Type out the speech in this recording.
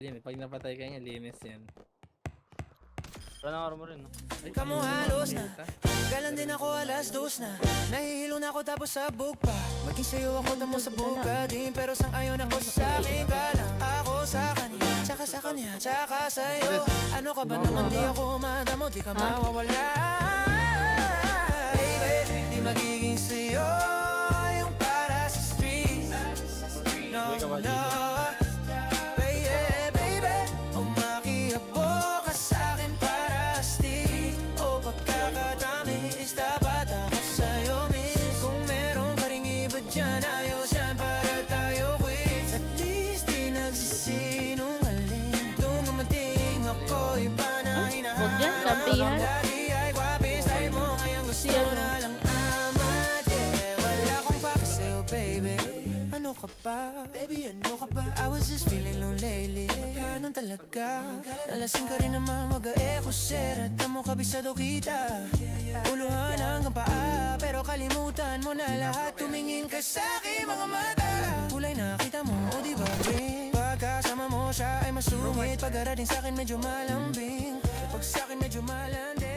Pag napatay ka niya, linis yan. Wala nang armor rin, no? Ikaw mo halos na galan din ako alas 2 na. Nahihilo na ako tapos sabog pa. Maging sa'yo ako tamo sa buka din. Pero sang ayon ako sa akin ka lang. Ako sa kanya, tsaka sa kanya, tsaka sa'yo. Ano ka ba naman di ako madamo, di ka mawawala. Baby, di magiging sa'yo yung para sa street. No, no. Diyan ayos yan para tayo quits. At least di nagsisinungaling. Doon dumating ako'y panahin na Huwag yan, kampihan. dati ay kwapis tayo mo ngayong gusto na lang amat. Yeah, wala akong pake sa'yo baby. Ano ka ba? Baby, ano ka ba? I was just feeling low lately. Ganun talaga. Nalasing ka rin naman mag-a-echo sir. At mo kabisado kita. Uluhan hanggang paa. Pero kalimutan mo na lahat. Tumingin ka sa'kin mga mata. Kulay nakita mo, o diba rin? Pagkasama mo siya ay masungit. Pag-arating sa'kin medyo malambing. Pag sa'kin medyo malandi.